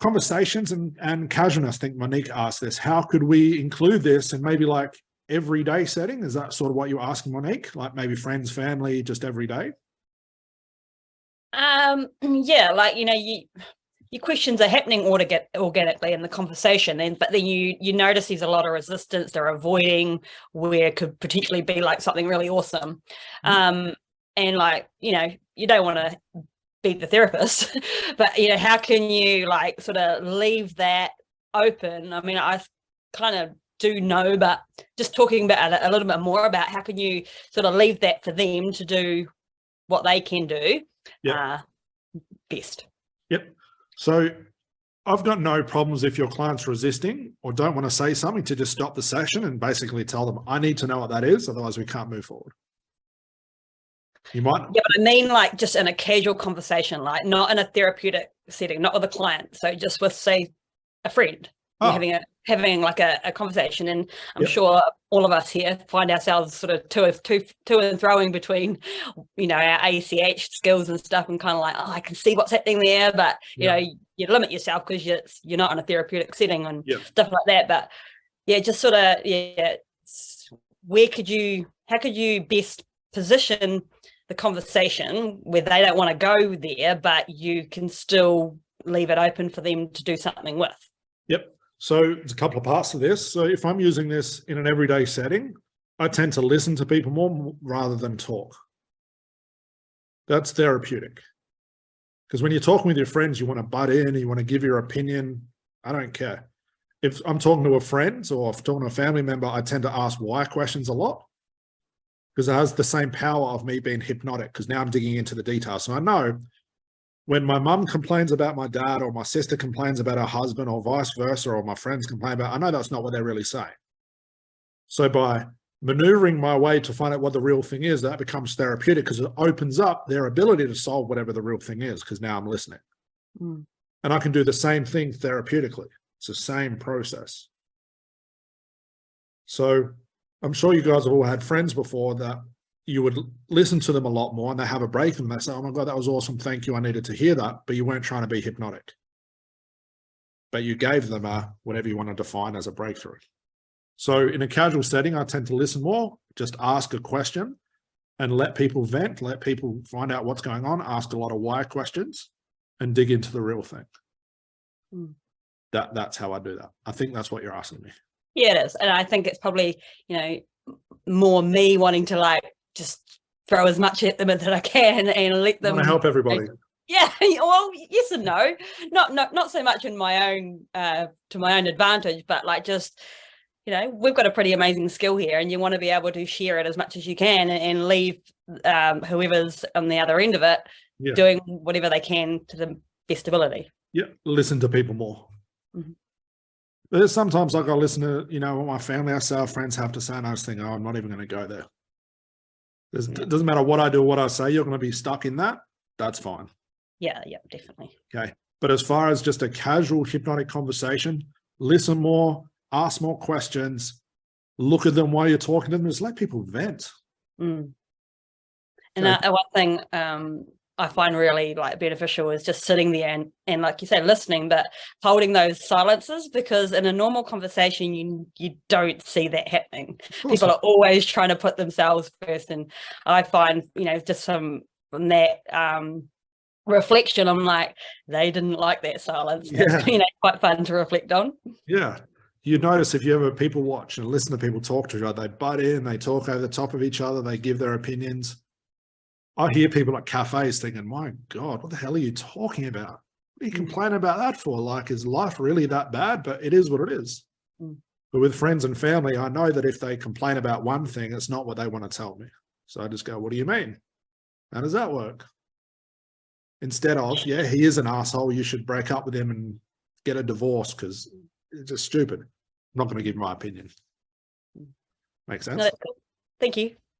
conversations and casualness, I think Monique asked this, how could we include this in maybe like everyday setting? Is that sort of what you're asking, Monique? Like maybe friends, family, just every day? Yeah, like, your questions are happening organically in the conversation, but then you notice there's a lot of resistance. They're avoiding where it could potentially be like something really awesome. And like, you don't want to be the therapist, but how can you like sort of leave that open? I mean, I kind of do know, but just talking about it a little bit more about how can you sort of leave that for them to do what they can do best. Yep. So I've got no problems if your client's resisting or don't want to say something to just stop the session and basically tell them, I need to know what that is, otherwise we can't move forward. You might. Yeah, but I mean like just in a casual conversation, like not in a therapeutic setting, not with a client. So just with, say, a friend, having like a conversation. And I'm sure all of us here find ourselves sort of to and throwing between, our ACH skills and stuff, and kind of like, I can see what's happening there, but you limit yourself because you're not in a therapeutic setting and stuff like that. But just sort of how could you best position the conversation where they don't want to go there, but you can still leave it open for them to do something with? Yep. So there's a couple of parts to this. So if I'm using this in an everyday setting, I tend to listen to people more rather than talk. That's therapeutic. Because when you're talking with your friends, you want to butt in, you want to give your opinion. I don't care. If I'm talking to a friend or if I'm talking to a family member, I tend to ask why questions a lot, because it has the same power of me being hypnotic, because now I'm digging into the details. So I know when my mum complains about my dad, or my sister complains about her husband, or vice versa, or my friends complain about, I know that's not what they're really saying. So by maneuvering my way to find out what the real thing is, that becomes therapeutic, because it opens up their ability to solve whatever the real thing is, because now I'm listening. And I can do the same thing therapeutically. It's the same process. So I'm sure you guys have all had friends before that you would listen to them a lot more, and they have a break and they say, oh my God, that was awesome. Thank you. I needed to hear that. But you weren't trying to be hypnotic. But you gave them whatever you want to define as a breakthrough. So in a casual setting, I tend to listen more, just ask a question and let people vent, let people find out what's going on, ask a lot of why questions and dig into the real thing. That's how I do that. I think that's what you're asking me. Yeah, it is. And I think it's probably, more me wanting to like just throw as much at them as I can and let them help everybody. Yeah, well, yes and no. Not so much in my own to my own advantage, but like just, we've got a pretty amazing skill here, and you want to be able to share it as much as you can and leave whoever's on the other end of it doing whatever they can to the best ability. Yeah, listen to people more. There's sometimes like I listen to, what my family, our friends have to say, and I just think, I'm not even going to go there. It doesn't matter what I do or what I say, you're going to be stuck in that. That's fine. Yeah, definitely. Okay. But as far as just a casual hypnotic conversation, listen more, ask more questions, look at them while you're talking to them, just let people vent. And one thing I find really like beneficial is just sitting there and like you say, listening, but holding those silences, because in a normal conversation, you don't see that happening. People are always trying to put themselves first. And I find, just from that reflection, I'm like, they didn't like that silence. It's, quite fun to reflect on. Yeah. You notice if you ever people watch and listen to people talk to each other, they butt in, they talk over the top of each other, they give their opinions. I hear people at cafes thinking, my God, what the hell are you talking about? What are you complaining about that for? Like, is life really that bad? But it is what it is. But with friends and family, I know that if they complain about one thing, it's not what they want to tell me. So I just go, what do you mean? How does that work? Instead of, he is an asshole, you should break up with him and get a divorce because it's just stupid. I'm not going to give my opinion. Make sense? No, that's cool. Thank you.